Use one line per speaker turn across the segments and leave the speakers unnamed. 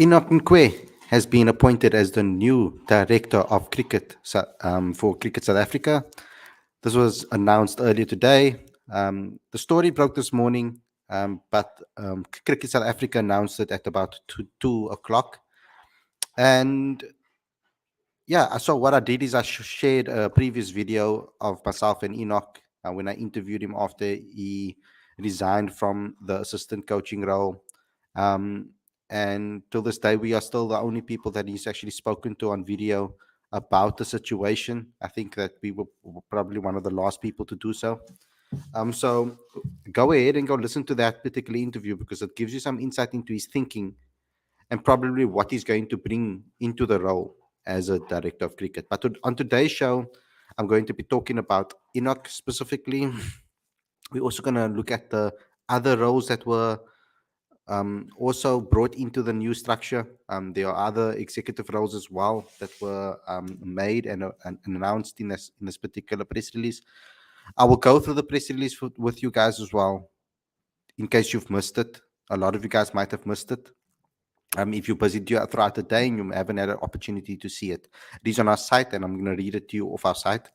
Enoch Nkwe has been appointed as the new director of cricket for Cricket South Africa. This was announced earlier today. The story broke this morning, but Cricket South Africa announced it at about 2 o'clock. And yeah, so what I did is I shared a previous video of myself and Enoch when I interviewed him after he resigned from the assistant coaching role. Um, and till this day, we are still the only people that he's actually spoken to on video about the situation. I think that we were probably one of the last people to do so. So go ahead and go listen to that particular interview because it gives you some insight into his thinking and probably what he's going to bring into the role as a director of cricket. But on today's show, I'm going to be talking about Enoch specifically. We're also going to look at the other roles that were also brought into the new structure. There are other executive roles as well that were made and announced in this particular press release. I will go through the press release with you guys as well, in case you've missed it. A lot of you guys might have missed it. If you're busy throughout the day and you haven't had an opportunity to see it, it is on our site, and I'm going to read it to you off our site.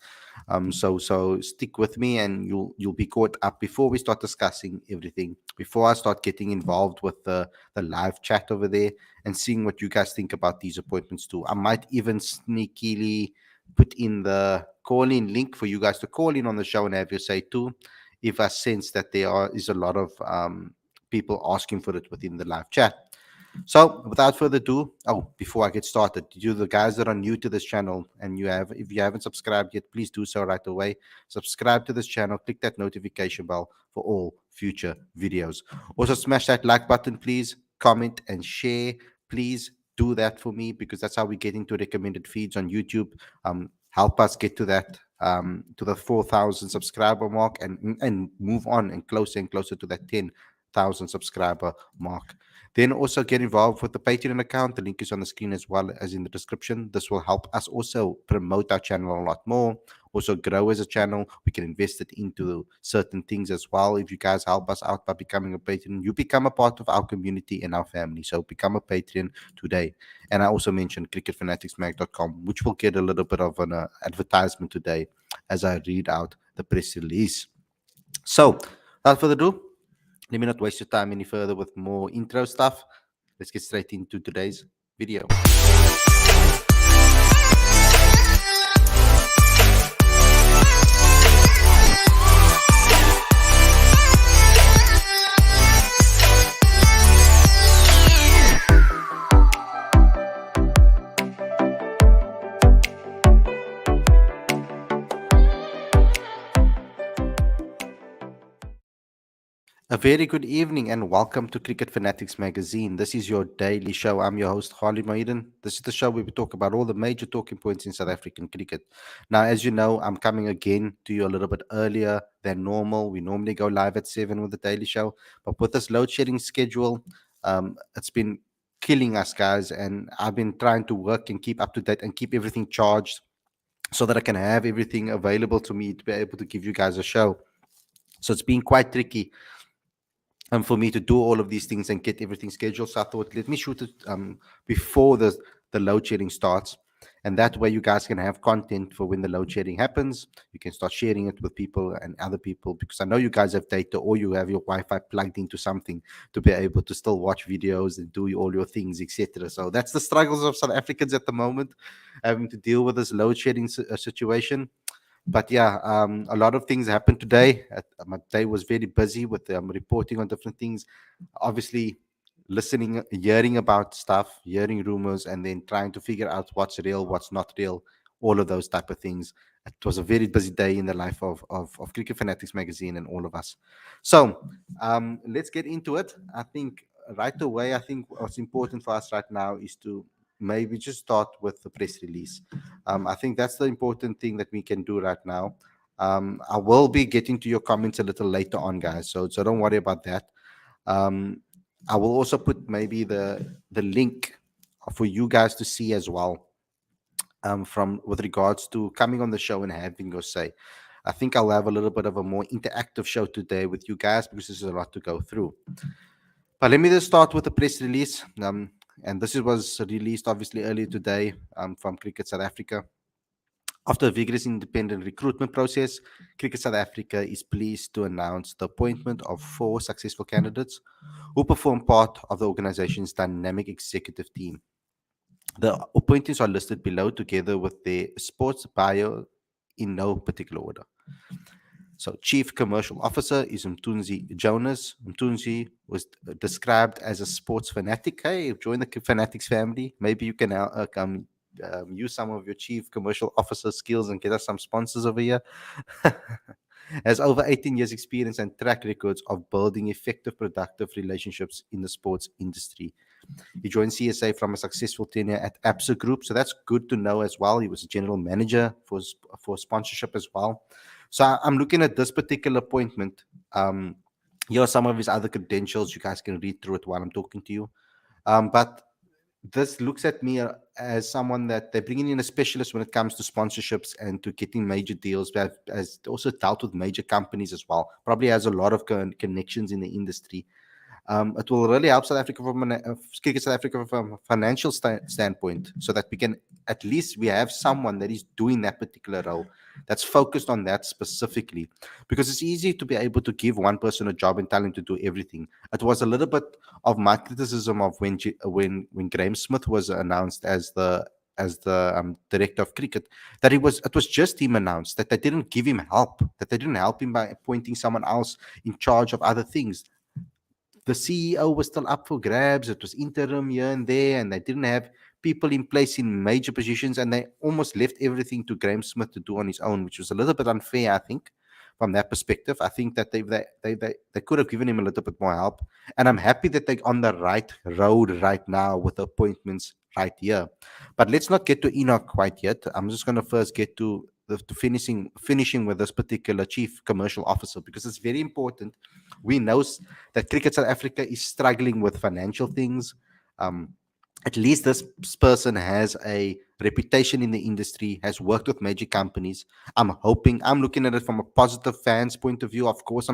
So stick with me, and you'll be caught up before we start discussing everything. Before I start getting involved with the live chat over there and seeing what you guys think about these appointments too. I might even sneakily put in the call-in link for you guys to call in on the show and have your say too, if I sense that is a lot of people asking for it within the live chat. So, without further ado, before I get started, you the guys that are new to this channel and if you haven't subscribed yet, please do so right away. Subscribe to this channel, click that notification bell for all future videos. Also, smash that like button, please. Comment and share. Please do that for me because that's how we get into recommended feeds on YouTube. Help us get to that to the 4,000 subscriber mark and move on and closer to that 10,000 subscriber mark. Then also get involved with the Patreon account. The link is on the screen as well as in the description. This will help us also promote our channel a lot more, also grow as a channel. We can invest it into certain things as well. If you guys help us out by becoming a patron, you become a part of our community and our family. So become a patron today. And I also mentioned cricketfanaticsmag.com, which will get a little bit of an advertisement today as I read out the press release. So without further ado, let me not waste your time any further with more intro stuff. Let's get straight into today's video. A very good evening and welcome to Cricket Fanatics Magazine. This is your daily show. I'm your host, Khalid. This is the show where we talk about all the major talking points in South African cricket. Now, as you know, I'm coming again to you a little bit earlier than normal. We normally go live at 7 with the daily show, but with this load shedding schedule, it's been killing us, guys, and I've been trying to work and keep up to date and keep everything charged so that I can have everything available to me to be able to give you guys a show. So it's been quite tricky for me to do all of these things and get everything scheduled. So I thought, let me shoot it before the load shedding starts. And that way you guys can have content for when the load shedding happens. You can start sharing it with people and other people, because I know you guys have data or you have your Wi-Fi plugged into something to be able to still watch videos and do all your things, etc. So that's the struggles of South Africans at the moment, having to deal with this load shedding situation. But yeah, a lot of things happened today. My day was very busy with reporting on different things. Obviously, listening, hearing about stuff, hearing rumors, and then trying to figure out what's real, what's not real, all of those type of things. It was a very busy day in the life of Cricket Fanatics Magazine and all of us. So let's get into it. I think right away, I think what's important for us right now is to maybe just start with the press release. I think that's the important thing that we can do right now. I will be getting to your comments a little later on, guys. So don't worry about that. I will also put maybe the link for you guys to see as well. From with regards to coming on the show and having your say. I think I'll have a little bit of a more interactive show today with you guys because there's a lot to go through. But let me just start with the press release. and this was released obviously earlier today from Cricket South Africa. After a vigorous independent recruitment process, Cricket South Africa is pleased to announce the appointment of 4 successful candidates who perform part of the organization's dynamic executive team. The appointees are listed below together with their sports bio in no particular order. So, Chief Commercial Officer is Mtunzi Jonas. Mtunzi was described as a sports fanatic. Hey, join the Fanatics family. Maybe you can come use some of your Chief Commercial Officer skills and get us some sponsors over here. Has over 18 years' experience and track records of building effective, productive relationships in the sports industry. He joined CSA from a successful tenure at ABSA Group, so that's good to know as well. He was a general manager for sponsorship as well. So I'm looking at this particular appointment. Here are some of his other credentials. You guys can read through it while I'm talking to you. But this looks at me as someone that they're bringing in a specialist when it comes to sponsorships and to getting major deals. But has also dealt with major companies as well. Probably has a lot of connections in the industry. It will really help South Africa Cricket South Africa from a financial standpoint, so that we can at least we have someone that is doing that particular role, that's focused on that specifically. Because it's easy to be able to give one person a job and tell him to do everything. It was a little bit of my criticism of when Graham Smith was announced as the director of cricket, that it was just him announced, that they didn't give him help, that they didn't help him by appointing someone else in charge of other things. The CEO was still up for grabs. It was interim here and there, and they didn't have people in place in major positions, and they almost left everything to Graham Smith to do on his own, which was a little bit unfair, I think, from that perspective. I think that they could have given him a little bit more help, and I'm happy that they're on the right road right now with the appointments right here. But let's not get to Enoch quite yet. I'm just going to first get to finishing with this particular chief commercial officer, because it's very important. We know that Cricket South Africa is struggling with financial things. Um, at least this person has a reputation in the industry, has worked with major companies. I'm looking at it from a positive fans point of view. Of course, I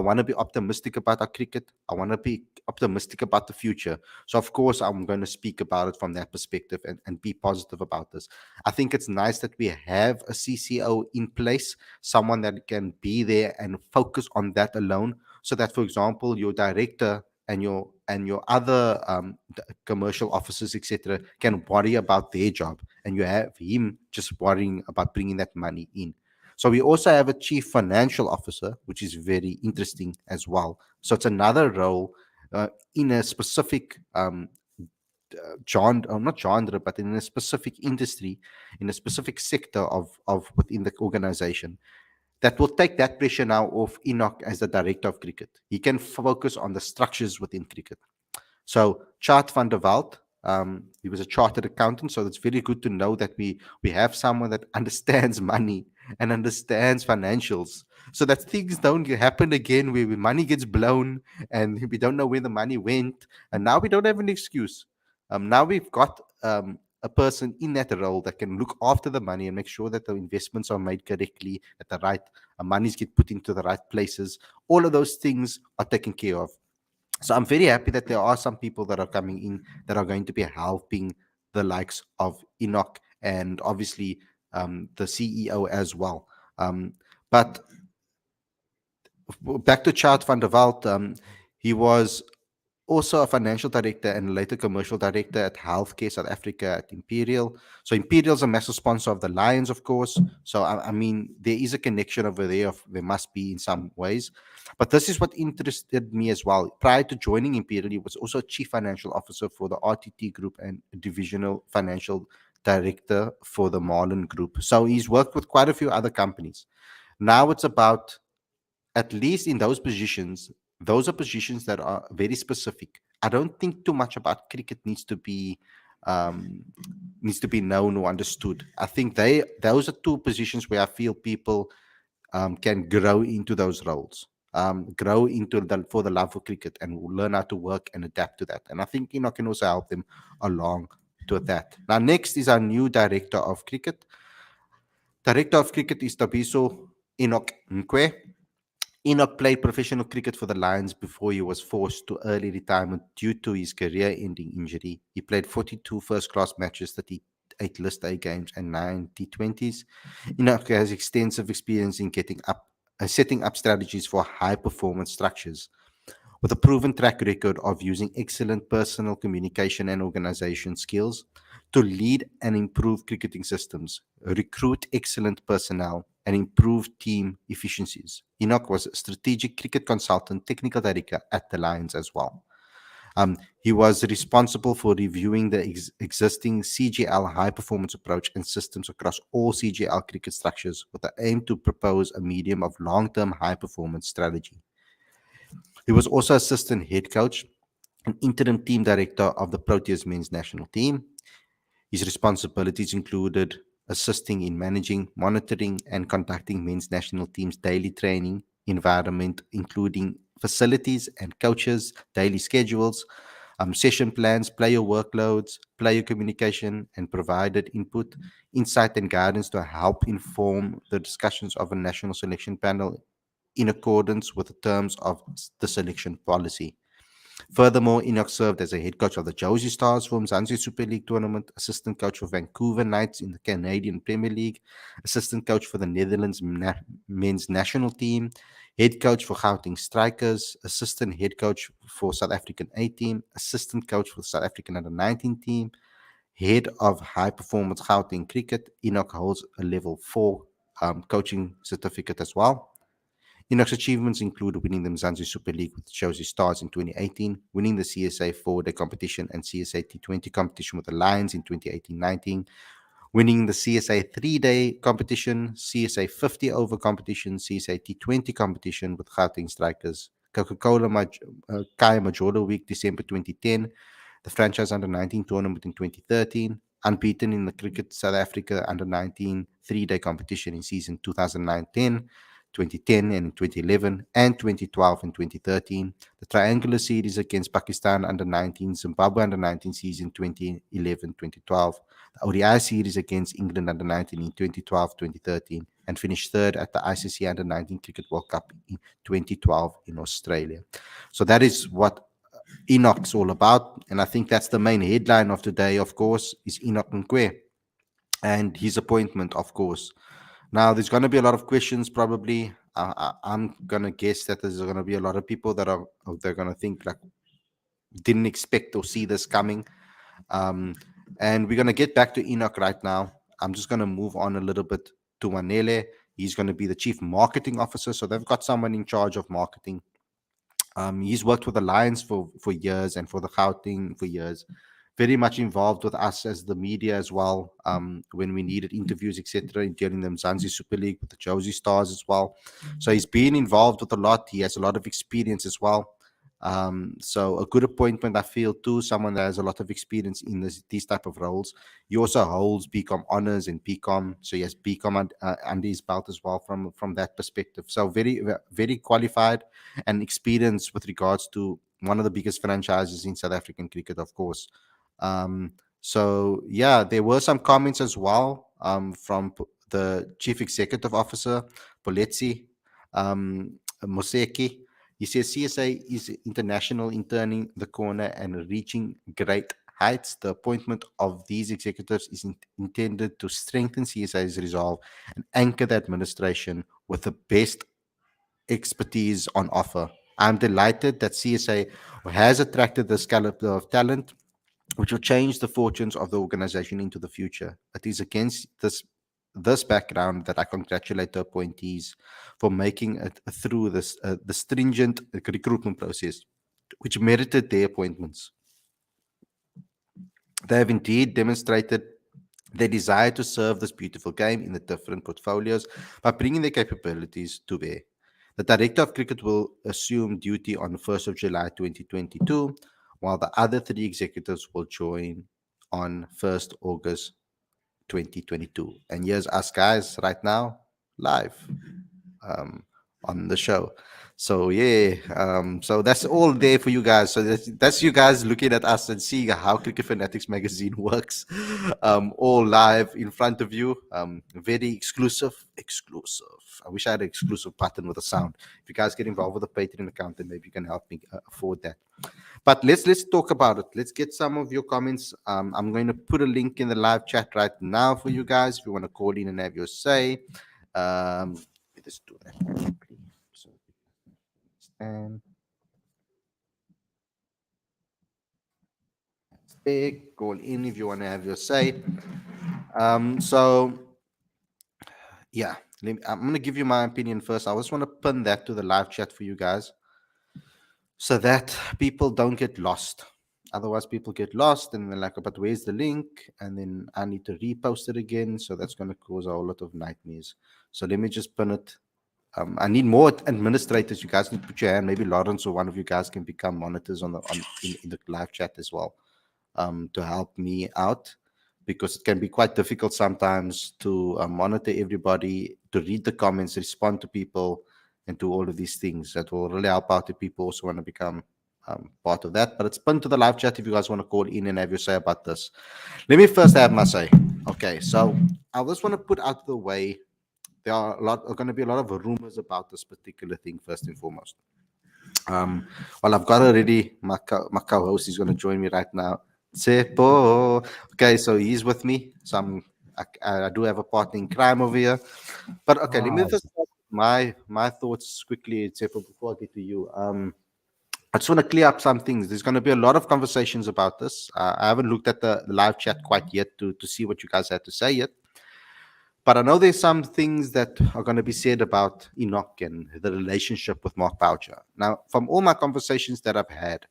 want to be optimistic about our cricket. I want to be optimistic about the future. So, of course, I'm going to speak about it from that perspective and be positive about this. I think it's nice that we have a CCO in place, someone that can be there and focus on that alone. So that, for example, your director and your other commercial officers, etc., can worry about their job, and you have him just worrying about bringing that money in. So we also have a chief financial officer, which is very interesting as well. So it's another role in a specific genre, or not genre, but in a specific industry, in a specific sector of within the organization, that will take that pressure now off Enoch as the director of cricket. He can focus on the structures within cricket. So Chart van der Walt, he was a chartered accountant, so it's very good to know that we have someone that understands money and understands financials, so that things don't happen again where money gets blown and we don't know where the money went, and now we don't have an excuse. Now we've got a person in that role that can look after the money and make sure that the investments are made correctly, that the right monies get put into the right places. All of those things are taken care of. So I'm very happy that there are some people that are coming in that are going to be helping the likes of Enoch and obviously the CEO as well. But back to Chart van der Walt, he was also a financial director and later commercial director at Healthcare South Africa at Imperial. So Imperial is a massive sponsor of the Lions, of course. So I mean, there is a connection over there. There must be in some ways. But this is what interested me as well. Prior to joining Imperial, he was also chief financial officer for the RTT Group and divisional financial director for the Marlin Group. So he's worked with quite a few other companies. Now it's about, at least in those positions, those are positions that are very specific. I don't think too much about cricket um, needs to be known or understood. I think those are two positions where I feel people can grow into those roles, grow into for the love of cricket and learn how to work and adapt to that. And I think Enoch can also help them along to that. Now, next is our new director of cricket. Director of cricket is Tabiso Enoch Nkwe. Enoch played professional cricket for the Lions before he was forced to early retirement due to his career-ending injury. He played 42 first-class matches, 38 List A games, and 9 T20s. Enoch has extensive experience in setting up strategies for high-performance structures, with a proven track record of using excellent personal communication and organization skills to lead and improve cricketing systems, recruit excellent personnel, and improve team efficiencies. Enoch was a strategic cricket consultant, technical director at the Lions as well. He was responsible for reviewing the existing CGL high performance approach and systems across all CGL cricket structures with the aim to propose a medium of long term high performance strategy. He was also assistant head coach and interim team director of the Proteas men's national team. His responsibilities included assisting in managing, monitoring, and conducting men's national team's daily training environment, including facilities and coaches, daily schedules, session plans, player workloads, player communication, and provided input, insight, and guidance to help inform the discussions of a national selection panel in accordance with the terms of the selection policy. Furthermore, Enoch served as a head coach of the Josie Stars for Mzansi Super League tournament, assistant coach for Vancouver Knights in the Canadian Premier League, assistant coach for the Netherlands men's national team, head coach for Gauteng Strikers, assistant head coach for South African A team, assistant coach for the South African under 19 team, head of high performance Gauteng cricket. Enoch holds a level 4 coaching certificate as well. Enoch's achievements include winning the Mzansi Super League with Chelsea Stars in 2018, winning the CSA 4-day competition and CSA T20 competition with the Lions in 2018-19, winning the CSA 3-day competition, CSA 50-over competition, CSA T20 competition with Gauteng Strikers, Coca-Cola Kaya Majorla Week, December 2010, the franchise under 19 tournament in 2013, unbeaten in the Cricket South Africa under 19 3-day competition in season 2009-10, 2010 and 2011, and 2012 and 2013. The triangular series against Pakistan under 19, Zimbabwe under 19 season 2011-2012. The ODI series against England under 19 in 2012-2013, and finished third at the ICC under 19 Cricket World Cup in 2012 in Australia. So that is what Enoch's all about. And I think that's the main headline of today, of course, is Enoch Nkwe and his appointment, of course. Now, there's going to be a lot of questions, probably. I'm going to guess that there's going to be a lot of people that they're going to think like didn't expect or see this coming. And we're going to get back to Enoch right now. I'm just going to move on a little bit to Manele. He's going to be the chief marketing officer. So they've got someone in charge of marketing. He's worked with the Lions for years and for the Gauteng for years. Very much involved with us as the media as well, when we needed interviews, etc., during the Mzansi Super League with the Josie Stars as well. So he's been involved with a lot. He has a lot of experience as well. So a good appointment, I feel, too. Someone that has a lot of experience in these type of roles. He also holds BCom honors and BCom, so he has BCom under his belt as well from that perspective. So very, very qualified and experienced with regards to one of the biggest franchises in South African cricket, of course. So yeah, there were some comments as well from the chief executive officer, Poletsi Moseki. He says CSA is international in turning the corner and reaching great heights. The appointment of these executives is intended to strengthen CSA's resolve and anchor the administration with the best expertise on offer. I'm delighted that CSA has attracted this caliber of talent, which will change the fortunes of the organization into the future. It is against this background that I congratulate the appointees for making it through the stringent recruitment process, which merited their appointments. They have indeed demonstrated their desire to serve this beautiful game in the different portfolios by bringing their capabilities to bear. The director of cricket will assume duty on the 1st of July 2022, while the other three executives will join on 1st August 2022. And here's us guys right now, live, on the show. So yeah, so that's all there for you guys. So that's you guys looking at us and seeing how Cricket Fanatics magazine works, all live in front of you. Very exclusive, exclusive. I wish I had an exclusive button with a sound. If you guys get involved with the Patreon account, then maybe you can help me afford that. But let's talk about it. Let's get some of your comments. I'm going to put a link in the live chat right now for you guys if you want to call in and have your say. Let's do that quickly. So, and call in if you want to have your say. So yeah, I'm going to give you my opinion first. I just want to pin that to the live chat for you guys so that people don't get lost. Otherwise, people get lost and they're like, but where's the link? And then I need to repost it again. So that's going to cause a whole lot of nightmares. So let me just pin it. I need more administrators. You guys need to put your hand. Maybe Lawrence or one of you guys can become monitors in the live chat as well, to help me out, because it can be quite difficult sometimes to monitor everybody, to read the comments, respond to people, and do all of these things. That will really help out if people also want to become part of that. But it's pinned to the live chat if you guys want to call in and have your say about this. Let me first have my say. Okay, so I just want to put out of the way, are going to be a lot of rumors about this particular thing first and foremost. Well, I've got already my co-host is going to join me right now. Tsepo. Okay, so he's with me. So I do have a partner in crime over here. But okay, let me
Right.
first start with my thoughts quickly, Tsepo, before I get to you. I just want to clear up some things. There's going to be a lot of conversations about this. I haven't looked at the live chat quite yet to see what you guys had to say yet. But I know there's some things that are going to be said about Enoch and the relationship with Mark Boucher. Now, from all my conversations that I've had,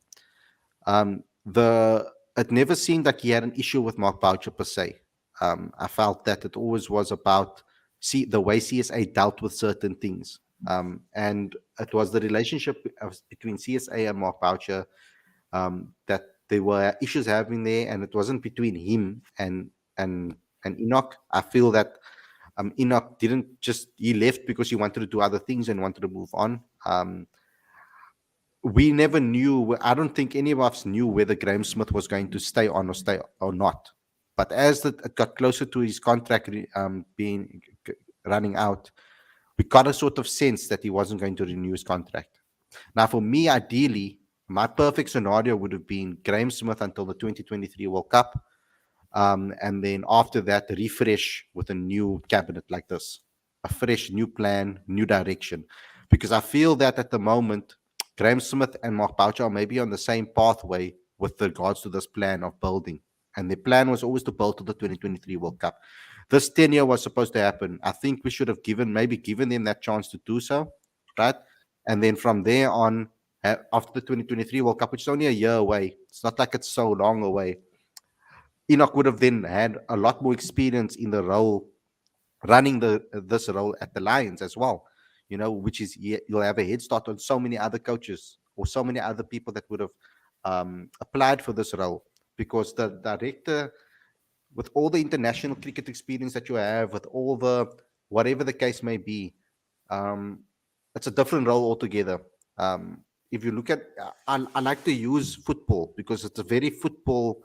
the it never seemed like he had an issue with Mark Boucher per se. I felt that it always was about the way CSA dealt with certain things, and it was the relationship between CSA and Mark Boucher, that there were issues having there, and it wasn't between him and Enoch. I feel that Enoch didn't just he left because he wanted to do other things and wanted to move on. We never knew. I don't think any of us knew whether Graham Smith was going to stay or not. But as it got closer to his contract being running out, we got a sort of sense that he wasn't going to renew his contract. Now, for me, ideally, my perfect scenario would have been Graham Smith until the 2023 World Cup, and then after that, refresh with a new cabinet like this, a fresh new plan, new direction. Because I feel that at the moment, Graham Smith and Mark Boucher are maybe on the same pathway with regards to this plan of building. And the plan was always to build to the 2023 World Cup. This tenure was supposed to happen. I think we should have given them that chance to do so, right? And then from there on, after the 2023 World Cup, which is only a year away, it's not like it's so long away. Enoch would have then had a lot more experience in the role, running this role at the Lions as well. Which is you'll have a head start on so many other coaches or so many other people that would have applied for this role, because the director, with all the international cricket experience that you have, with all the whatever the case may be, um, it's a different role altogether. If you look at, I like to use football because it's a very football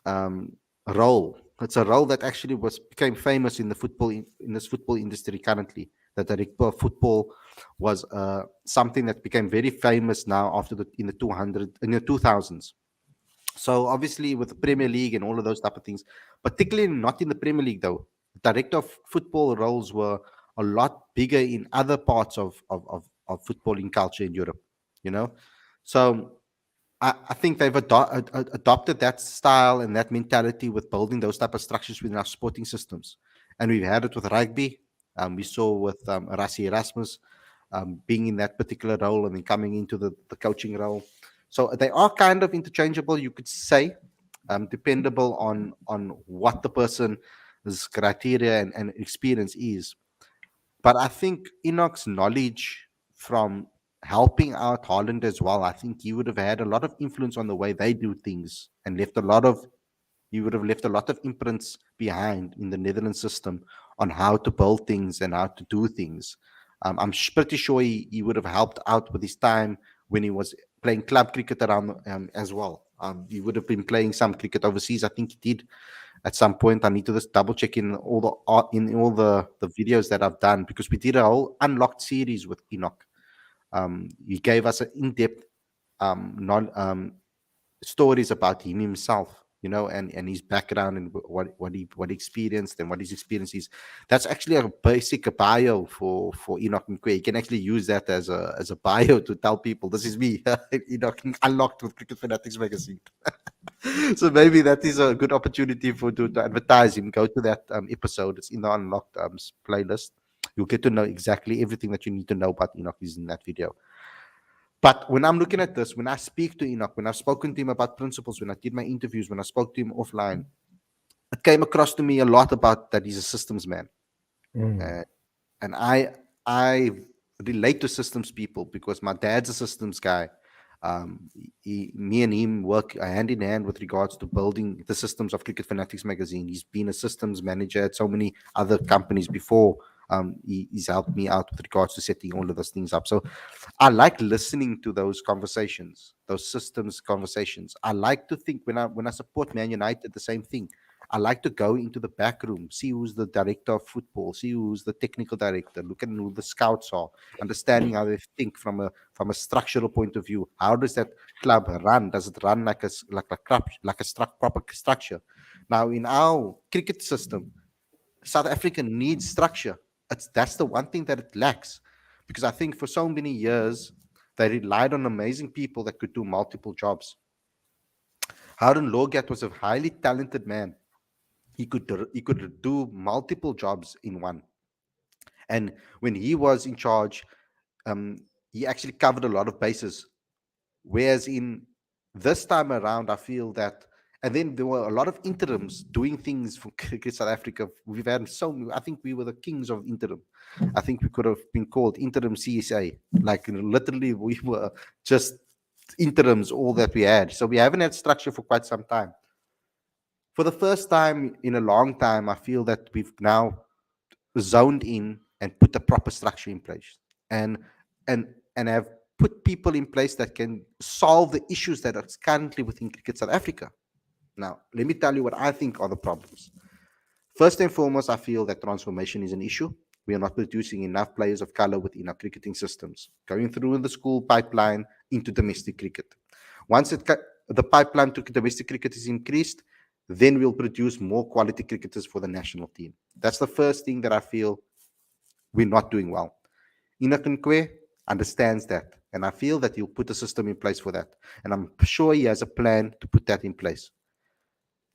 um, role. It's a role that actually became famous in the in this football industry currently. That the director of football was something that became very famous now after the 2000s. So obviously with the Premier League and all of those type of things, particularly not in the Premier League though, director of football roles were a lot bigger in other parts of footballing culture in Europe. You know, so I think they've adopted that style and that mentality with building those type of structures within our sporting systems, and we've had it with rugby. We saw with Rassi Erasmus being in that particular role and then coming into the coaching role. So they are kind of interchangeable, you could say, dependable on what the person's criteria and experience is. But I think Enoch's knowledge from helping out Holland as well, I think he would have had a lot of influence on the way they do things and he would have left a lot of imprints behind in the Netherlands system on how to build things and how to do things. Pretty sure he would have helped out with his time when he was playing club cricket around as well. He would have been playing some cricket overseas. I think he did at some point. I need to just double check in all the the videos that I've done, because we did a whole unlocked series with Enoch. He gave us an in-depth non stories about him himself, and his background, and what he experienced and what his experience is. That's actually a basic bio for Enoch Nkwe. You can actually use that as a bio to tell people, this is me, Enoch Unlocked with Cricket Fanatics magazine. So maybe that is a good opportunity to advertise him. Go to that episode. It's in the Unlocked playlist. You'll get to know exactly everything that you need to know about Enoch is in that video. But when I'm looking at this, when I speak to Enoch, when I've spoken to him about principles, when I did my interviews, when I spoke to him offline, it came across to me a lot about that he's a systems man. Uh, and I relate to systems people because my dad's a systems guy. Me and him work hand in hand with regards to building the systems of Cricket Fanatics magazine. He's been a systems manager at so many other companies before. He's helped me out with regards to setting all of those things up. So I like listening to those conversations, those systems conversations. I like to think when I support Man United, the same thing. I like to go into the back room, see who's the director of football, see who's the technical director, look at who the scouts are, understanding how they think from a structural point of view. How does that club run? Does it run like a proper structure? Now, in our cricket system, South Africa needs structure. That's the one thing that it lacks, because I think for so many years they relied on amazing people that could do multiple jobs. Harun Logat was a highly talented man. He could do multiple jobs in one. And when he was in charge, um, he actually covered a lot of bases. Whereas in this time around, I feel that, and then there were a lot of interims doing things for Cricket South Africa. We've had I think we were the kings of interim. I think we could have been called interim CSA. Like literally, we were just interims, all that we had. So we haven't had structure for quite some time. For the first time in a long time, I feel that we've now zoned in and put a proper structure in place, and and have put people in place that can solve the issues that are currently within Cricket South Africa. Now, let me tell you what I think are the problems. First and foremost, I feel that transformation is an issue. We are not producing enough players of color within our cricketing systems, going through the school pipeline into domestic cricket. Once the pipeline to domestic cricket is increased, then we'll produce more quality cricketers for the national team. That's the first thing that I feel we're not doing well. Enoch Nkwe understands that, and I feel that he'll put a system in place for that. And I'm sure he has a plan to put that in place.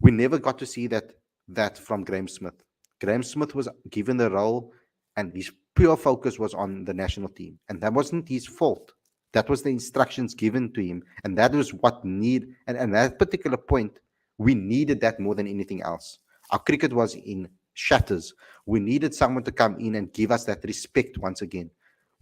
We never got to see that from Graham Smith. Graham Smith was given the role, and his pure focus was on the national team, and that wasn't his fault. That was the instructions given to him, and that was what and at that particular point, we needed that more than anything else. Our cricket was in shatters. We needed someone to come in and give us that respect once again.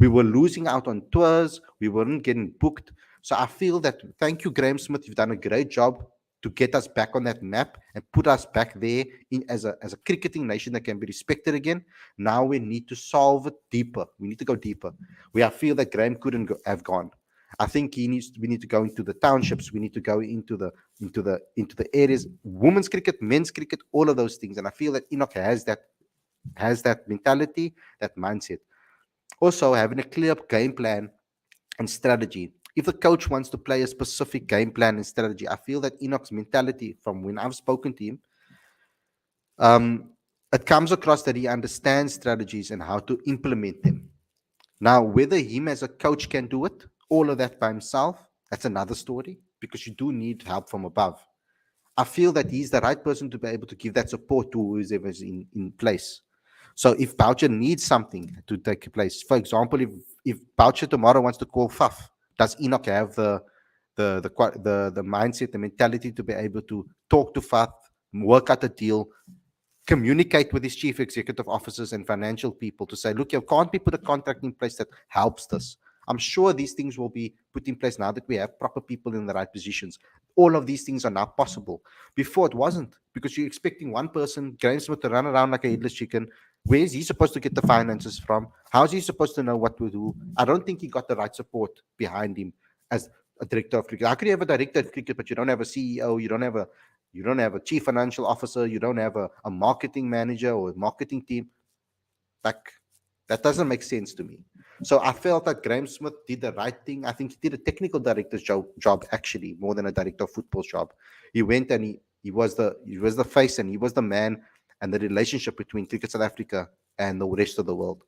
We were losing out on tours. We weren't getting booked. So I feel that, thank you, Graham Smith. You've done a great job to get us back on that map and put us back there as a cricketing nation that can be respected again. Now we need to solve it deeper. We need to go deeper. I feel that Graham couldn't have gone. I think we need to go into the townships. We need to go into the areas, women's cricket, men's cricket, all of those things. And I feel that Enoch has that mentality, that mindset. Also, having a clear game plan and strategy. If the coach wants to play a specific game plan and strategy, I feel that Enoch's mentality, from when I've spoken to him, it comes across that he understands strategies and how to implement them. Now, whether him as a coach can do it, all of that by himself, that's another story, because you do need help from above. I feel that he's the right person to be able to give that support to whoever's in place. So if Boucher needs something to take place, for example, if Boucher tomorrow wants to call Faf, does Enoch have the mindset, the mentality to be able to talk to Faf, work out a deal, communicate with his chief executive officers and financial people to say, look, you can't be put a contract in place that helps this. I'm sure these things will be put in place now that we have proper people in the right positions. All of these things are now possible. Before it wasn't, because you're expecting one person, Graham Smith, to run around like a headless chicken, Where is he supposed to get the finances from? How is he supposed to know what to do? I don't think he got the right support behind him as a director of cricket. How could you have a director of cricket, but you don't have a CEO, you don't have a chief financial officer, you don't have a marketing manager or a marketing team? Like, that doesn't make sense to me. So I felt that Graham Smith did the right thing. I think he did a technical director's job actually more than a director of football job. He went and he was the face and he was the man and the relationship between Cricket South Africa and the rest of the world.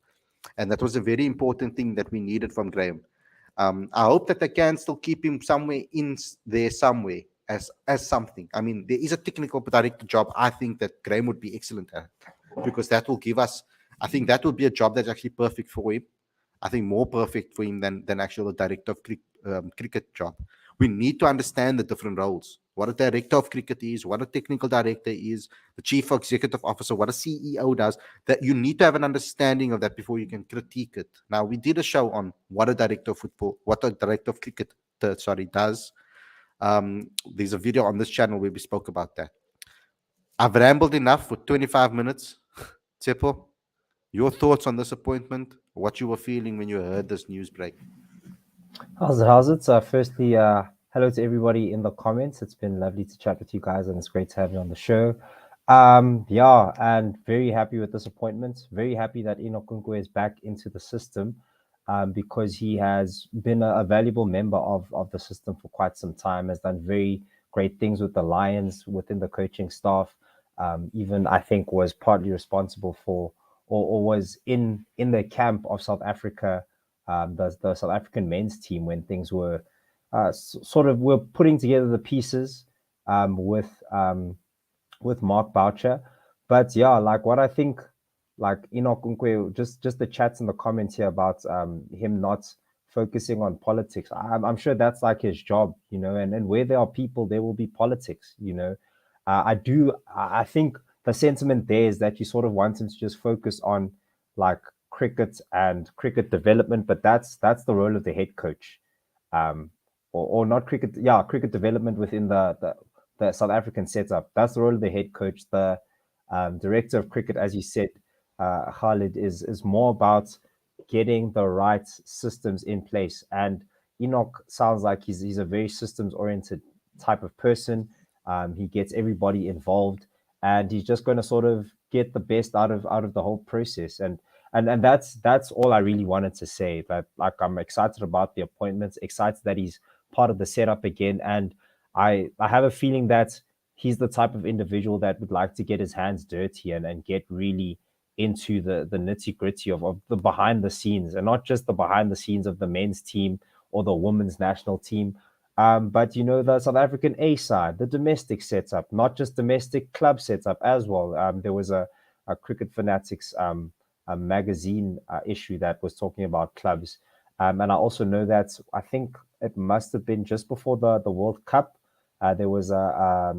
And that was a very important thing that we needed from Graham. I hope that they can still keep him somewhere in there somewhere as something. I mean, there is a technical director job. I think that Graham would be excellent at, because that will give us. I think that would be a job that's actually perfect for him. I think more perfect for him than actual director of cricket job. We need to understand the different roles. What a director of cricket is, what a technical director is, the chief executive officer, what a CEO does. That you need to have an understanding of that before you can critique it. Now, we did a show on what a director of football, what a director of cricket, does. There's a video on this channel where we spoke about that. I've rambled enough for 25 minutes. Tsepo, your thoughts on this appointment? What you were feeling when you heard this news break?
How's it? How's it? Firstly, hello to everybody in the comments. It's been lovely to chat with you guys, and it's great to have you on the show. Yeah, and very happy with this appointment. Very happy that Enoch Nkwe is back into the system, because he has been a valuable member of the system for quite some time. Has done very great things with the Lions within the coaching staff. Even I think was partly responsible for, or was in the camp of South Africa, the South African men's team, when things were sort of we're putting together the pieces, with Mark Boucher. But yeah, like what I think, like Enoch Nkwe, just the chats in the comments here about him not focusing on politics. I'm sure that's like his job, and where there are people, there will be politics, I think the sentiment there is that you sort of want him to just focus on like cricket and cricket development, but that's the role of the head coach, um, or not cricket, yeah, cricket development within the South African setup. That's the role of the head coach. The director of cricket, as you said, Khalid, is more about getting the right systems in place. And Enoch sounds like he's a very systems oriented type of person. He gets everybody involved, and he's just going to sort of get the best out of the whole process. And that's all I really wanted to say. That like I'm excited about the appointments, excited that he's part of the setup again, and I have a feeling that he's the type of individual that would like to get his hands dirty and get really into the nitty gritty of the behind the scenes, and not just the behind the scenes of the men's team or the women's national team, but the South African A side, the domestic setup, not just domestic club setup as well. There was a Cricket Fanatics a magazine issue that was talking about clubs, and I also know that I think it must have been just before the World Cup. There was a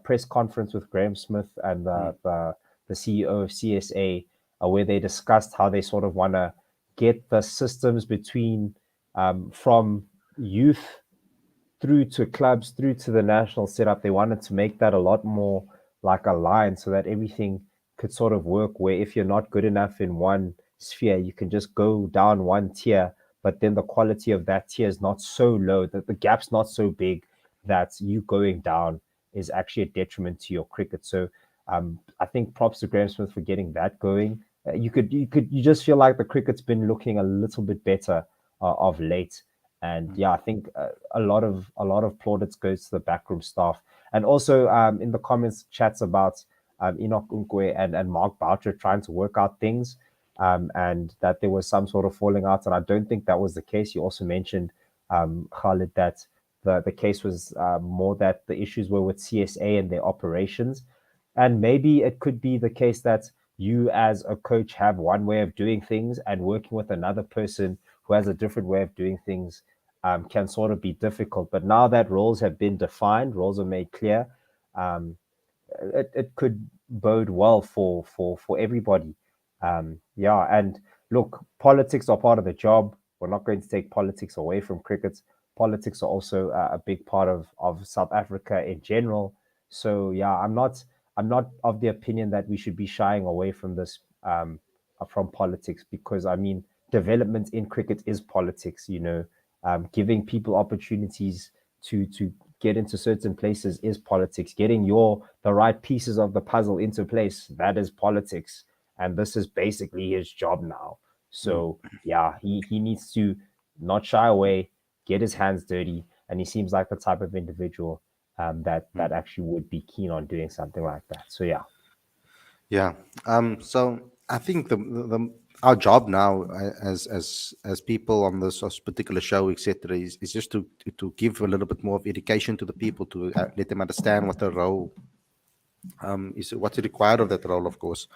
press conference with Graham Smith and the CEO of CSA, where they discussed how they sort of want to get the systems between, from youth through to clubs, through to the national setup. They wanted to make that a lot more like a line, so that everything could sort of work, where if you're not good enough in one sphere, you can just go down one tier, but then the quality of that tier is not so low, that the gap's not so big that you going down is actually a detriment to your cricket. So I think props to Graham Smith for getting that going. You just feel like the cricket's been looking a little bit better of late. And yeah, I think a lot of plaudits goes to the backroom staff, and also in the comments chats about Enoch Nkwe and Mark Boucher trying to work out things, and that there was some sort of falling out, and I don't think that was the case. You also mentioned, Khalid, that the case was more that the issues were with CSA and their operations, and maybe it could be the case that you as a coach have one way of doing things, and working with another person who has a different way of doing things can sort of be difficult. But now that roles have been defined, roles are made clear, um, it could bode well for everybody. Yeah, and look, politics are part of the job. We're not going to take politics away from cricket. Politics are also a big part of South Africa in general. So yeah, I'm not of the opinion that we should be shying away from this. from politics, because I mean, development in cricket is politics. You know, giving people opportunities to get into certain places is politics. Getting the right pieces of the puzzle into place, that is politics, and this is basically his job now.
Mm,
So yeah, he needs to not shy away, get his hands dirty, and he seems like the type of individual
mm.
that actually would be keen on doing something like that. So yeah.
Yeah. So I think our job now as people on this particular show, etc., is just to give a little bit more of education to the people to let them understand what the role is, what's required of that role, of course.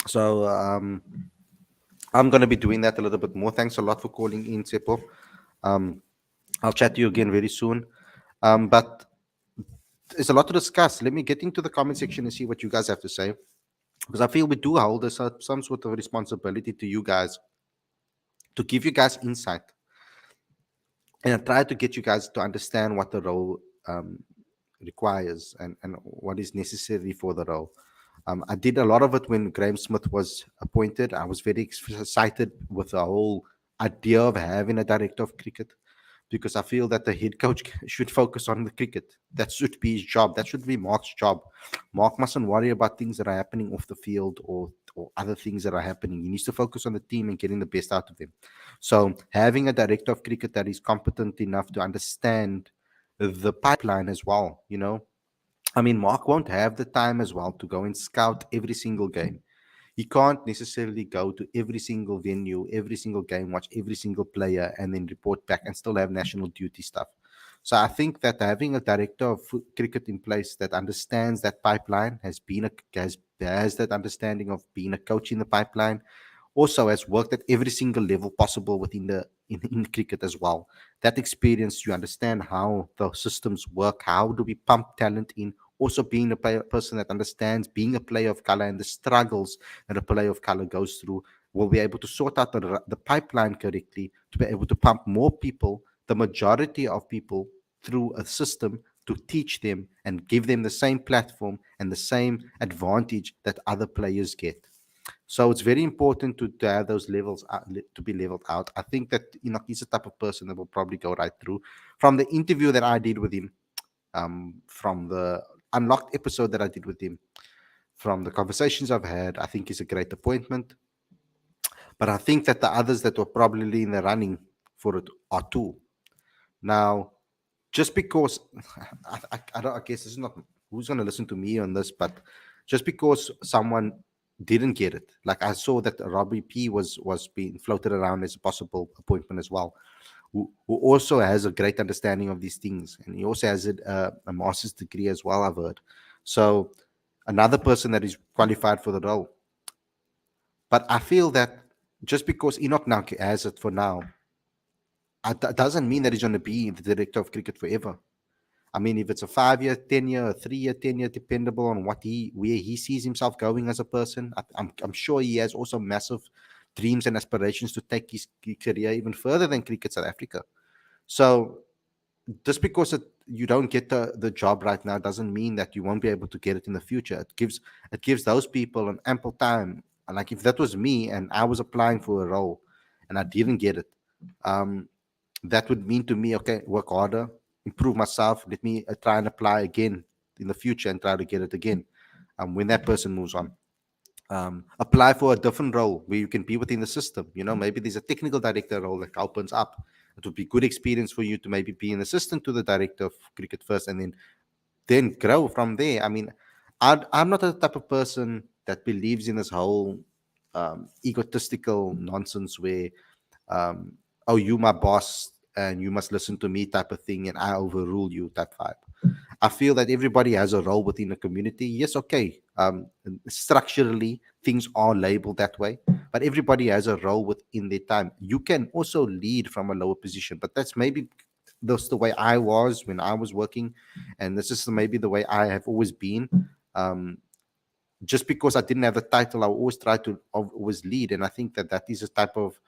So I'm going to be doing that a little bit more. Thanks a lot for calling in, Sepo. Um, I'll chat to you again very soon. But there's a lot to discuss. Let me get into the comment section and see what you guys have to say, because I feel we do hold some sort of responsibility to you guys to give you guys insight and I try to get you guys to understand what the role requires and what is necessary for the role. I did a lot of it when Graham Smith was appointed. I was very excited with the whole idea of having a director of cricket because I feel that the head coach should focus on the cricket. That should be his job. That should be Mark's job. Mark mustn't worry about things that are happening off the field or other things that are happening. He needs to focus on the team and getting the best out of them. So having a director of cricket that is competent enough to understand the pipeline as well, I mean, Mark won't have the time as well to go and scout every single game. He can't necessarily go to every single venue, every single game, watch every single player, and then report back and still have national duty stuff. So I think that having a director of cricket in place that understands that pipeline has that understanding of being a coach in the pipeline, also has worked at every single level possible within in cricket as well. That experience, you understand how the systems work, how do we pump talent in, also being a person that understands being a player of color and the struggles that a player of color goes through, will be able to sort out the pipeline correctly to be able to pump more people, the majority of people, through a system to teach them and give them the same platform and the same advantage that other players get. So it's very important to have those levels to be leveled out. I think that he's the type of person that will probably go right through. From the interview that I did with him, from the unlocked episode that I did with him, from the conversations I've had, I think he's a great appointment. But I think that the others that were probably in the running for it are two. Now, just because I guess this is not who's going to listen to me on this, but just because someone didn't get it, like I saw that Robbie P was being floated around as a possible appointment as well, who also has a great understanding of these things, and he also has a master's degree as well, I've heard. So another person that is qualified for the role. But I feel that just because Enoch Nkwe has it for now, doesn't mean that he's going to be the director of cricket forever. I mean, if it's a 5-year, 10-year, a 3-year, 10-year, dependable on where he sees himself going as a person, I'm sure he has also massive dreams and aspirations to take his career even further than Cricket South Africa. So just because you don't get the job right now doesn't mean that you won't be able to get it in the future. It gives those people an ample time. And like if that was me and I was applying for a role and I didn't get it, um, that would mean to me, okay, work harder, improve myself. Let me try and apply again in the future and try to get it again when that person moves on. Apply for a different role where you can be within the system. Maybe there's a technical director role that opens up. It would be good experience for you to maybe be an assistant to the director of cricket first and then grow from there. I mean, I'm not the type of person that believes in this whole egotistical nonsense where um, oh, you my boss and you must listen to me type of thing and I overrule you type vibe. I feel that everybody has a role within the community. Yes, okay. Structurally, things are labeled that way, but everybody has a role within their time. You can also lead from a lower position, but that's the way I was when I was working, and this is maybe the way I have always been. Um, just because I didn't have the title, I always try to always lead, and I think that is a type of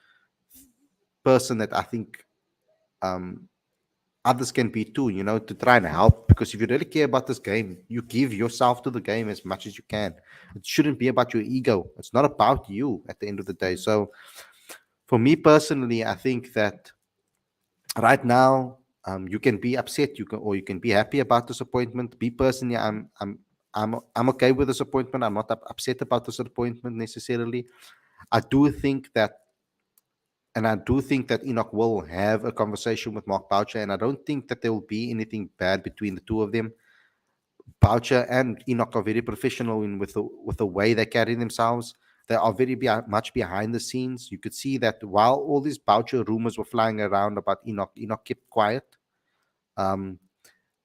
person that I think um, others can be too, to try and help. Because if you really care about this game, you give yourself to the game as much as you can. It shouldn't be about your ego. It's not about you at the end of the day. So for me personally, I think that right now, you can be upset, you can be happy about this appointment. Me personally, I'm okay with this appointment. I'm not upset about this appointment necessarily. I do think that, and I do think that Enoch will have a conversation with Mark Boucher, and I don't think that there will be anything bad between the two of them. Boucher and Enoch are very professional in with the way they carry themselves. They are very much behind the scenes. You could see that while all these Boucher rumors were flying around about Enoch, Enoch kept quiet. Um,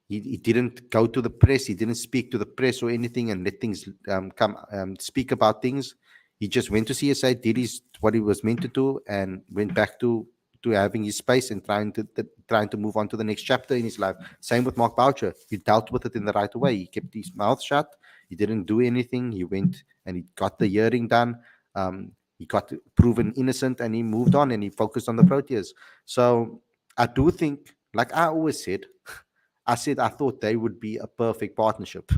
he didn't go to the press. He didn't speak to the press or anything and let things come speak about things. He just went to CSA, did what he was meant to do, and went back to having his space and trying to move on to the next chapter in his life. Same with Mark Boucher. He dealt with it in the right way. He kept his mouth shut. He didn't do anything. He went and he got the hearing done. He got proven innocent and he moved on and he focused on the Proteas. So I do think, like I always said, I said I thought they would be a perfect partnership,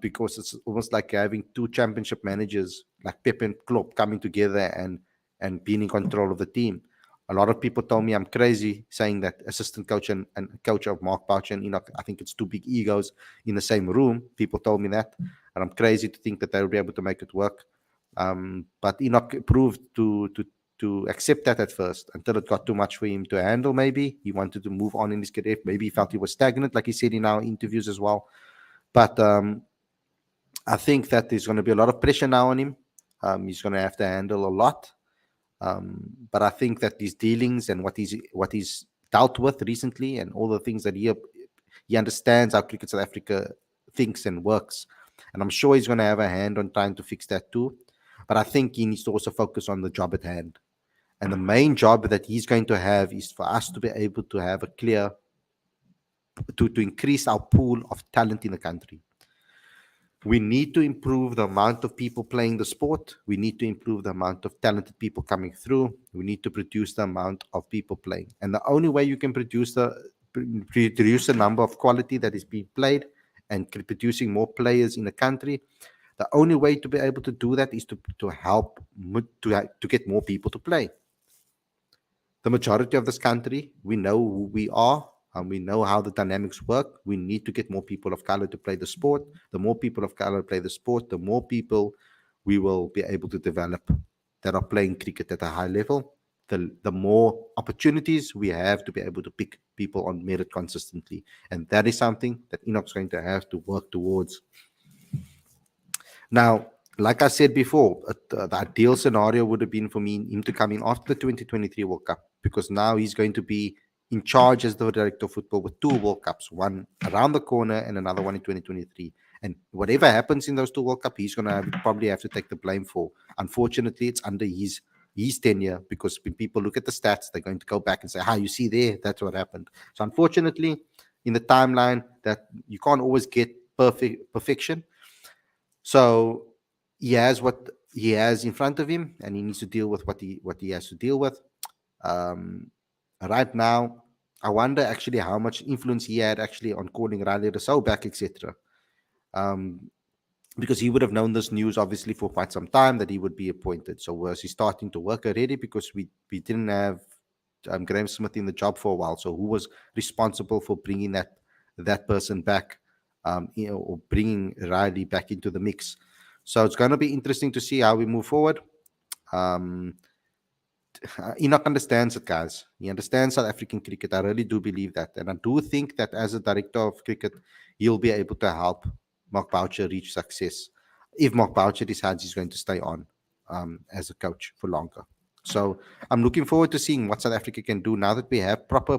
because it's almost like having two championship managers like Pep and Klopp coming together and being in control of the team. A lot of people told me I'm crazy saying that assistant coach and coach of Mark Boucher and Enoch, I think it's two big egos in the same room. People told me that, and I'm crazy to think that they'll be able to make it work. But Enoch proved to accept that at first until it got too much for him to handle. Maybe he wanted to move on in his career. Maybe he felt he was stagnant, like he said in our interviews as well. But I think that there's going to be a lot of pressure now on him. He's going to have to handle a lot. But I think that these dealings and what he's dealt with recently and all the things that he understands how Cricket South Africa thinks and works. And I'm sure he's going to have a hand on trying to fix that too. But I think he needs to also focus on the job at hand. And the main job that he's going to have is for us to be able to have a clear, to increase our pool of talent in the country. We need to improve the amount of people playing the sport. We need to improve the amount of talented people coming through. We need to produce the amount of people playing. And the only way you can produce the number of quality that is being played and producing more players in the country, the only way to be able to do that is to help to get more people to play. The majority of this country, we know who we are and we know how the dynamics work. We need to get more people of color to play the sport. The more people of color play the sport, the more people we will be able to develop that are playing cricket at a high level. The more opportunities we have to be able to pick people on merit consistently. And that is something that Enoch's going to have to work towards. Now, like I said before, the ideal scenario would have been for me him to come in after the 2023 World Cup, because now he's going to be in charge as the director of football with two World Cups, one around the corner and another one in 2023. And whatever happens in those two World Cups, he's going to probably have to take the blame for. Unfortunately, it's under his tenure, because when people look at the stats, they're going to go back and say, you see there, that's what happened. So unfortunately, in the timeline, that you can't always get perfection. So he has what he has in front of him, and he needs to deal with what he has to deal with. Right now, I wonder actually how much influence he had actually on calling Riley Rousseau back, etc. Because he would have known this news obviously for quite some time that he would be appointed. So was he starting to work already? Because we didn't have Graham Smith in the job for a while. So who was responsible for bringing that person back, or bringing Riley back into the mix? So it's going to be interesting to see how we move forward. Enoch understands it, guys. He understands South African cricket. I really do believe that. And I do think that as a director of cricket, he'll be able to help Mark Boucher reach success if Mark Boucher decides he's going to stay on as a coach for longer. So I'm looking forward to seeing what South Africa can do now that we have proper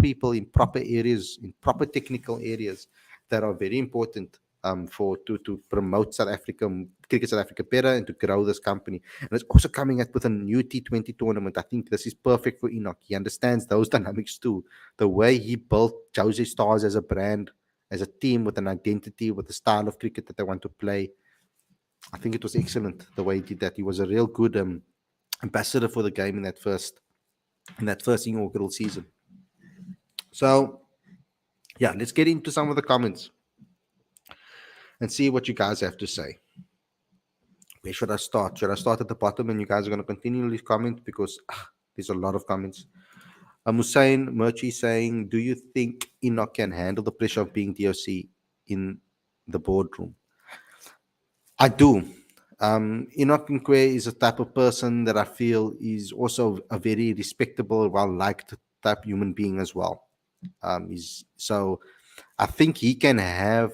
people in proper areas, in proper technical areas that are very important to promote Cricket South Africa better and to grow this company. And it's also coming up with a new T20 tournament. I think this is perfect for Enoch. He understands those dynamics too. The way he built Jose Stars as a brand, as a team with an identity, with the style of cricket that they want to play. I think it was excellent the way he did that. He was a real good ambassador for the game in that first inaugural season. So, yeah, let's get into some of the comments and see what you guys have to say. Where should I start? Should I start at the bottom and you guys are going to continually comment because there's a lot of comments. Hussein Murchi saying, do you think Enoch can handle the pressure of being DOC in the boardroom? I do. Enoch Nkwe is a type of person that I feel is also a very respectable, well-liked type human being as well. So I think he can have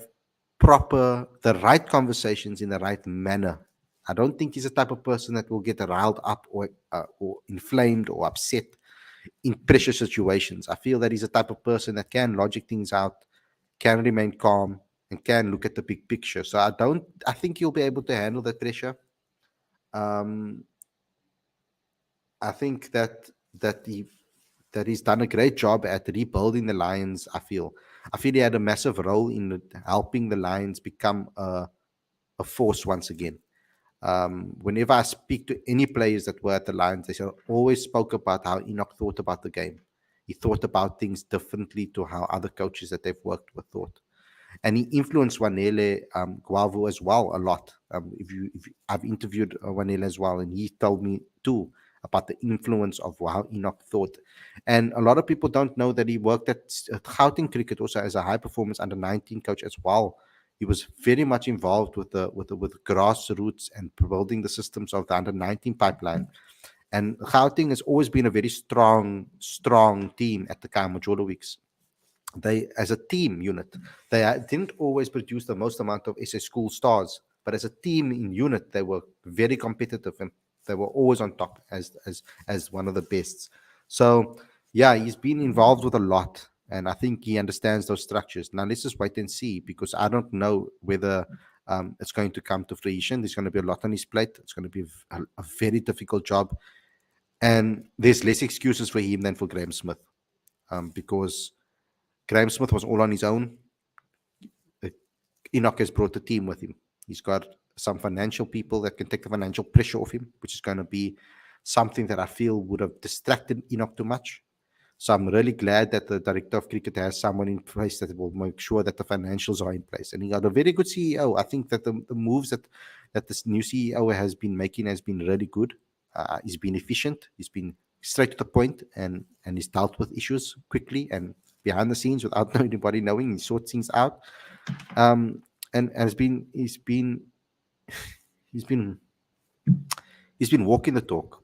the right conversations in the right manner. I don't think he's the type of person that will get riled up or inflamed or upset in pressure situations. I feel that he's a type of person that can logic things out, can remain calm, and can look at the big picture. So I think he'll be able to handle that pressure. Um, I think that he that he's done a great job at rebuilding the Lions. I feel he had a massive role in helping the Lions become a force once again. Whenever I speak to any players that were at the Lions, always spoke about how Enoch thought about the game. He thought about things differently to how other coaches that they've worked with thought. And he influenced Wanele Guavu as well a lot. I've interviewed Wanele as well, and he told me too about the influence of how Enoch thought. And a lot of people don't know that he worked at Gauteng Cricket also as a high performance under 19 coach as well. He was very much involved with grassroots and building the systems of the under 19 pipeline. And Gauteng has always been a very strong team at the Kamajolo Weeks. They, as a team unit, didn't always produce the most amount of SA school stars, but as a team in unit, they were very competitive and they were always on top as one of the best. So yeah, he's been involved with a lot, and I think he understands those structures. Now let's just wait and see, because I don't know whether it's going to come to fruition. There's going to be a lot on his plate. It's going to be a very difficult job, and there's less excuses for him than for Graham Smith, because Graham Smith was all on his own. Enoch has brought the team with him. He's got some financial people that can take the financial pressure off him, which is going to be something that I feel would have distracted Enoch too much. So I'm really glad that the director of cricket has someone in place that will make sure that the financials are in place. And he got a very good CEO. I think that the moves that this new CEO has been making has been really good. He's been efficient. He's been straight to the point, and he's dealt with issues quickly and behind the scenes without anybody knowing. He sorts things out. And he's been walking the talk.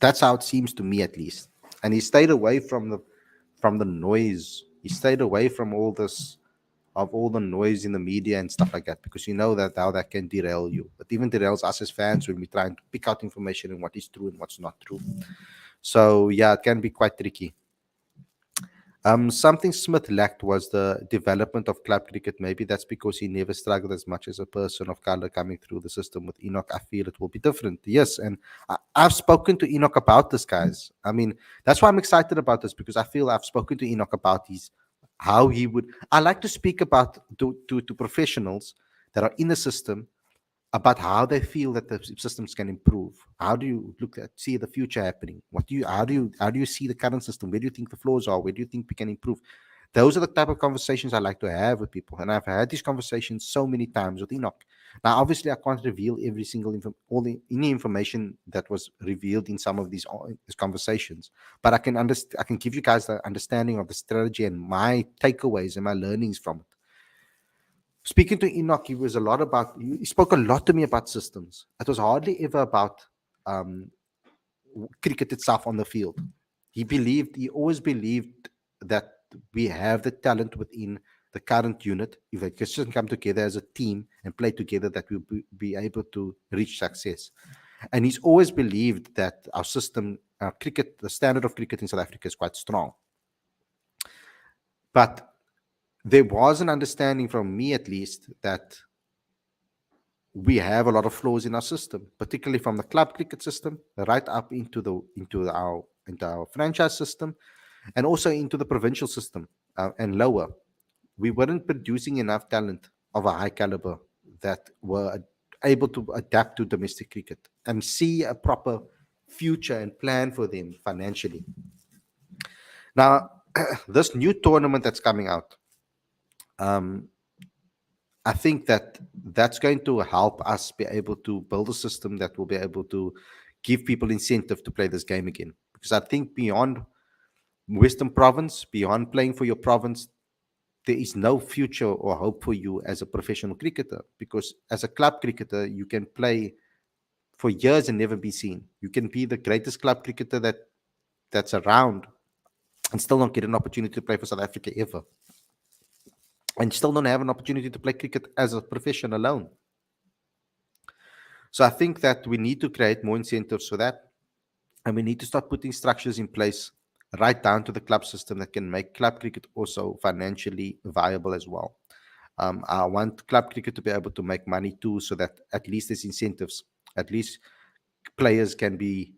That's how it seems to me, at least. And he stayed away from the noise. He stayed away from all the noise in the media and stuff like that, because you know that how that can derail you. But even derails us as fans when we try to pick out information and what is true and what's not true. So yeah, it can be quite tricky. Something Smith lacked was the development of club cricket. Maybe that's because he never struggled as much as a person of color coming through the system. With Enoch, I feel it will be different. Yes, and I've spoken to Enoch about this, guys. I mean, that's why I'm excited about this, because I feel I've spoken to Enoch about how he would. I like to speak about to professionals that are in the system about how they feel that the systems can improve. How do you see the future happening? How do you see the current system? Where do you think the flaws are? Where do you think we can improve? Those are the type of conversations I like to have with people, and I've had these conversations so many times with Enoch. Now, obviously, I can't reveal every single any information that was revealed in some of these conversations, but I can give you guys the understanding of the strategy and my takeaways and my learnings from it. Speaking to Enoch, he spoke a lot to me about systems. It was hardly ever about um, cricket itself on the field. He always believed that we have the talent within the current unit. If they just come together as a team and play together, that we'll be able to reach success. And he's always believed that our system, cricket, the standard of cricket in South Africa is quite strong. But there was an understanding from me, at least, that we have a lot of flaws in our system, particularly from the club cricket system right up into our franchise system, and also into the provincial system and lower. We weren't producing enough talent of a high caliber that were able to adapt to domestic cricket and see a proper future and plan for them financially. Now, this new tournament that's coming out, um, I think that that's going to help us be able to build a system that will be able to give people incentive to play this game again. Because I think beyond Western Province, beyond playing for your province, there is no future or hope for you as a professional cricketer. Because as a club cricketer, you can play for years and never be seen. You can be the greatest club cricketer that's around and still not get an opportunity to play for South Africa ever, and still don't have an opportunity to play cricket as a profession alone. So I think that we need to create more incentives for that, and we need to start putting structures in place right down to the club system that can make club cricket also financially viable as well. I want club cricket to be able to make money too, so that at least there's incentives. At least players can be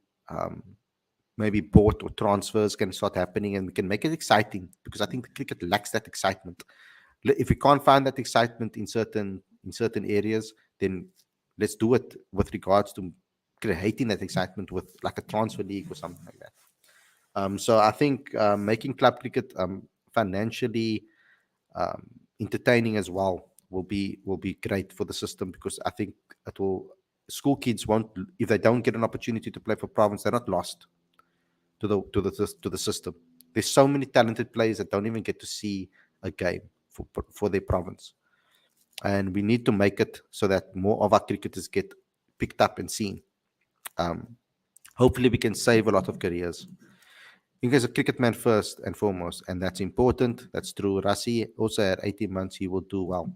maybe bought, or transfers can start happening, and we can make it exciting, because I think the cricket lacks that excitement. If we can't find that excitement in certain areas, then let's do it with regards to creating that excitement with like a transfer league or something like that. So I think making club cricket financially um, entertaining as well will be great for the system, because I think it will. School kids won't, if they don't get an opportunity to play for province, they're not lost to the system. There's so many talented players that don't even get to see a game for their province, and we need to make it so that more of our cricketers get picked up and seen. Um, Hopefully, we can save a lot of careers. He's a cricket man first and foremost, and that's important. That's true. Rassi also at 18 months, he will do well.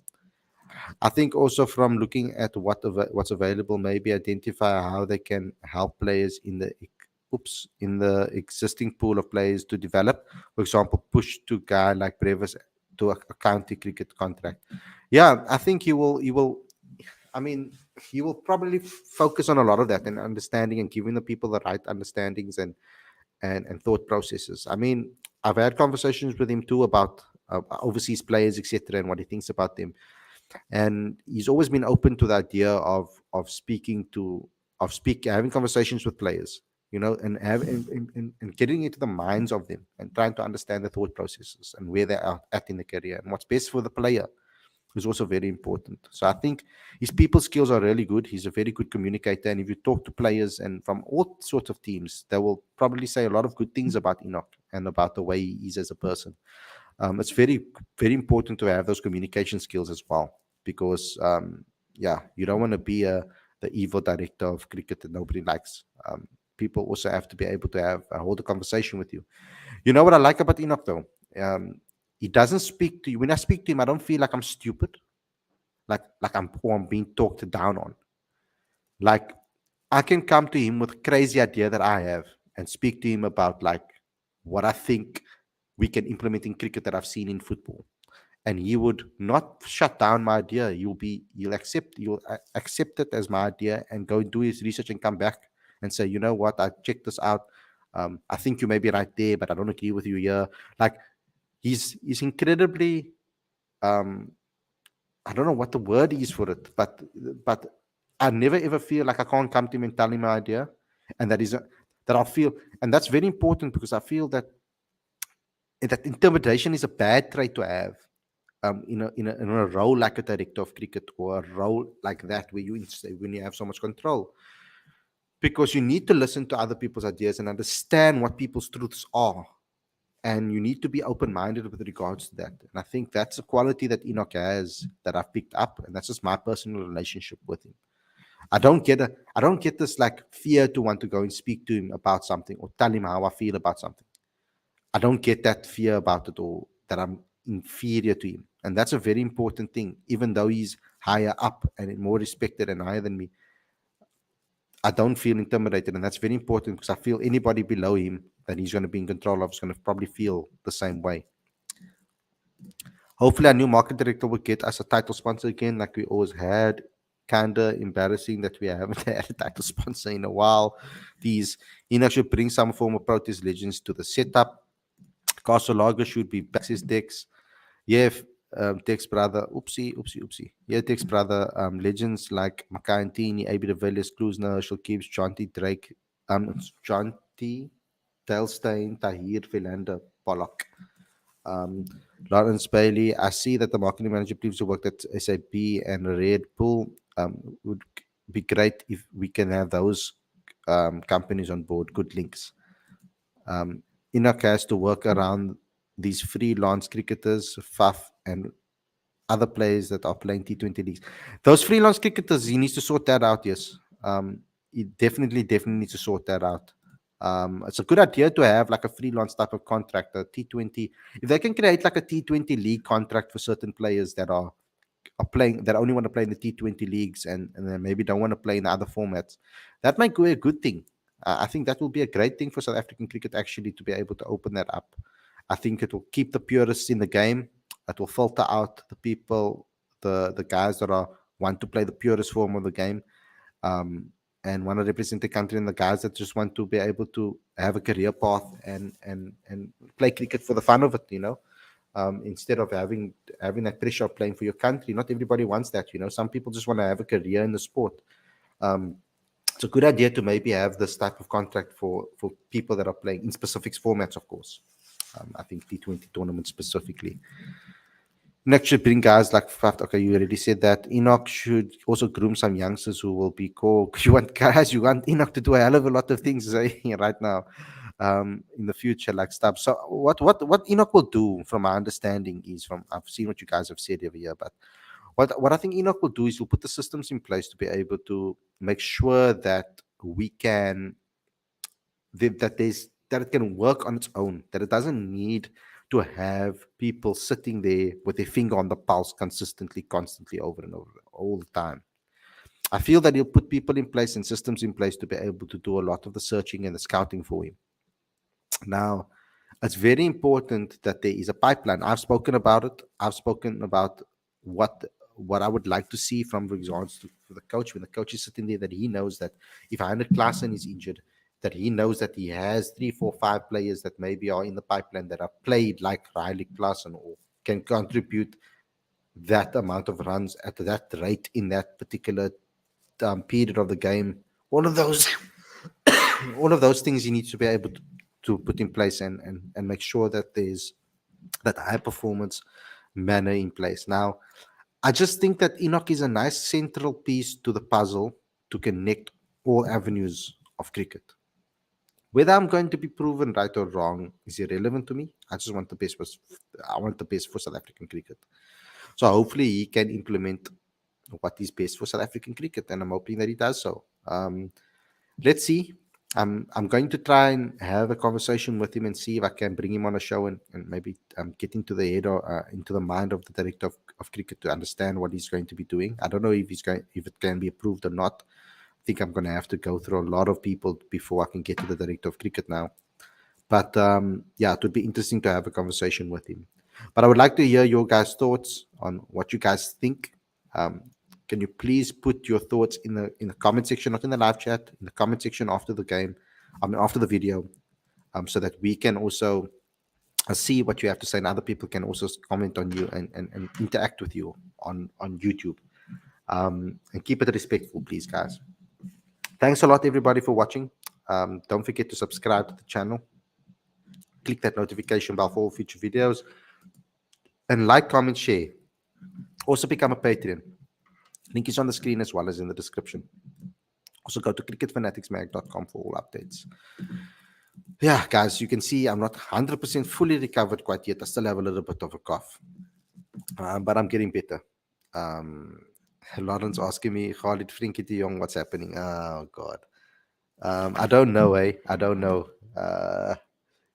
I think also from looking at what's available, maybe identify how they can help players in the existing pool of players to develop. For example, push to guy like Brevis to a county cricket contract. Yeah, I think he will. I mean, he will probably focus on a lot of that and understanding and giving the people the right understandings and thought processes. I mean, I've had conversations with him too about overseas players, etc., and what he thinks about them. And he's always been open to the idea of speaking to of speak having conversations with players, and and getting into the minds of them and trying to understand the thought processes and where they're at in the career and what's best for the player is also very important. So I think his people skills are really good. He's a very good communicator, and if you talk to players and from all sorts of teams, they will probably say a lot of good things about Enoch and about the way he is as a person. It's very, very important to have those communication skills as well, because yeah, you don't want to be the evil director of cricket that nobody likes. People also have to be able to hold a conversation with you. You know what I like about Enoch though? He doesn't speak to you. When I speak to him, I don't feel like I'm stupid, like I'm being talked down on. Like, I can come to him with a crazy idea that I have and speak to him about like what I think we can implement in cricket that I've seen in football. And he would not shut down my idea. He'll accept it as my idea and go and do his research and come back and say, you know what, I checked this out. I think you may be right there, but I don't agree with you here. Like, he's incredibly um I don't know what the word is for it, but I never ever feel like I can't come to him and tell him my idea, and that I feel, and that's very important, because I feel that intimidation is a bad trait to have. In a role like a director of cricket, or a role like that where when you have so much control, because you need to listen to other people's ideas and understand what people's truths are, and you need to be open-minded with regards to that. And I think that's a quality that Enoch has that I've picked up, and that's just my personal relationship with him. I don't get this like fear to want to go and speak to him about something or tell him how I feel about something. I don't get that fear about it, or that I'm inferior to him. And that's a very important thing. Even though he's higher up and more respected and higher than me, I don't feel intimidated. And that's very important, because I feel anybody below him that he's going to be in control of is going to probably feel the same way. Hopefully, our new market director will get us a title sponsor again, like we always had. Kinda embarrassing that we haven't had a title sponsor in a while. These Enoch should bring some form of Protest Legends to the setup. Castle Lager should be back his decks. Yeah, Dex brother. Oopsie, oopsie, oopsie. Yeah, Dex brother. Legends like Makantini, AB de Villiers, Kloosner, Herschel Gibbs, Jonty Drake, Jonty, Delstein, Tahir, Philander. Pollock. Um, Lawrence Bailey, I see that the marketing manager believes the work at SAP and Red Bull would be great if we can have those companies on board. Good links. Enoch has to work around these freelance cricketers, Faf, and other players that are playing T20 leagues. Those freelance cricketers, he needs to sort that out. Yes, he definitely needs to sort that out. It's a good idea to have like a freelance type of contract, a T20. If they can create like a T20 league contract for certain players that are playing that only want to play in the T20 leagues and then maybe don't want to play in the other formats, that might be a good thing. I think that will be a great thing for South African cricket actually to be able to open that up. I think it will keep the purists in the game. It will filter out the people, the guys that are want to play the purest form of the game, um, and want to represent the country, and the guys that just want to be able to have a career path and play cricket for the fun of it. Instead of having that pressure of playing for your country. Not everybody wants that. Some people just want to have a career in the sport. Um, it's a good idea to maybe have this type of contract for people that are playing in specific formats, of course. I think T20 tournaments specifically. Next should bring guys like Faf. Okay, you already said that. Enoch should also groom some youngsters who will be cool. You want Enoch to do a hell of a lot of things right now, in the future, like stuff. So what Enoch will do, from my understanding, is from I've seen what you guys have said over here, but what I think Enoch will do is he'll put the systems in place to be able to make sure that we can that it can work on its own, that it doesn't need to have people sitting there with their finger on the pulse consistently, constantly, over and over, all the time. I feel that he'll put people in place and systems in place to be able to do a lot of the searching and the scouting for him. Now, it's very important that there is a pipeline. I've spoken about it. I've spoken about what what I would like to see from regards to for the coach, when the coach is sitting there, that he knows that if 100 Klassen is injured, that he knows that he has 3, 4, 5 players that maybe are in the pipeline that are played like Riley Klassen or can contribute that amount of runs at that rate in that particular period of the game. All of those all of those things you need to be able to put in place and make sure that there's that high performance manner in place. Now, I just think that Enoch is a nice central piece to the puzzle to connect all avenues of cricket. Whether I'm going to be proven right or wrong is irrelevant to me. I just want the best. I want the best for South African cricket. So hopefully he can implement what is best for South African cricket, and I'm hoping that he does so. Let's see. I'm going to try and have a conversation with him and see if I can bring him on a show and maybe get into the head or into the mind of the director of cricket to understand what he's going to be doing. I don't know if it can be approved or not. I think I'm going to have to go through a lot of people before I can get to the director of cricket now. But yeah, it would be interesting to have a conversation with him. But I would like to hear your guys' thoughts on what you guys think. Um, can you please put your thoughts in the comment section, not in the live chat, in the comment section after the game, after the video, so that we can also see what you have to say, and other people can also comment on you and interact with you on YouTube. And keep it respectful, please, guys. Thanks a lot, everybody, for watching. Don't forget to subscribe to the channel. Click that notification bell for all future videos. And like, comment, share. Also become a Patreon. Link is on the screen as well as in the description. Also go to cricketfanaticsmag.com for all updates. Yeah, guys, you can see I'm not 100% fully recovered quite yet. I still have a little bit of a cough. But I'm getting better. Lawrence asking me, Khalid, Frankie de Jong, what's happening? Oh, God. I don't know, eh? I don't know.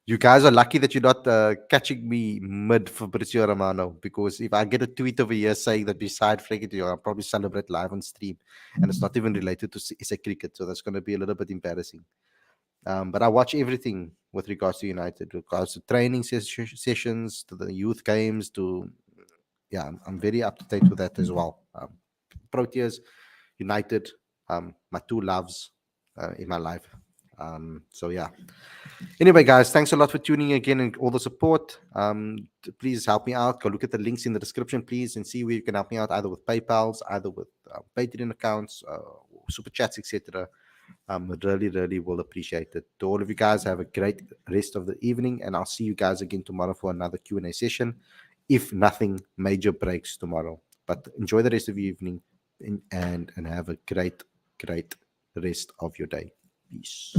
You guys are lucky that you're not catching me mid Fabrizio Romano, because if I get a tweet over here saying that beside Frankie de Jong, I'll probably celebrate live on stream, and it's not even related to SA cricket, so that's going to be a little bit embarrassing. But I watch everything with regards to United, with regards to training sessions, to the youth games, to yeah, I'm very up to date with that as well. Proteas, United, my two loves in my life. So yeah. Anyway, guys, thanks a lot for tuning in again and all the support. Please help me out. Go look at the links in the description, please, and see where you can help me out, either with PayPal's, either with Patreon accounts, super chats, etc. Really, really will appreciate it. To all of you guys, have a great rest of the evening, and I'll see you guys again tomorrow for another Q&A session, if nothing major breaks tomorrow. But enjoy the rest of your evening, and have a great, great rest of your day. Peace.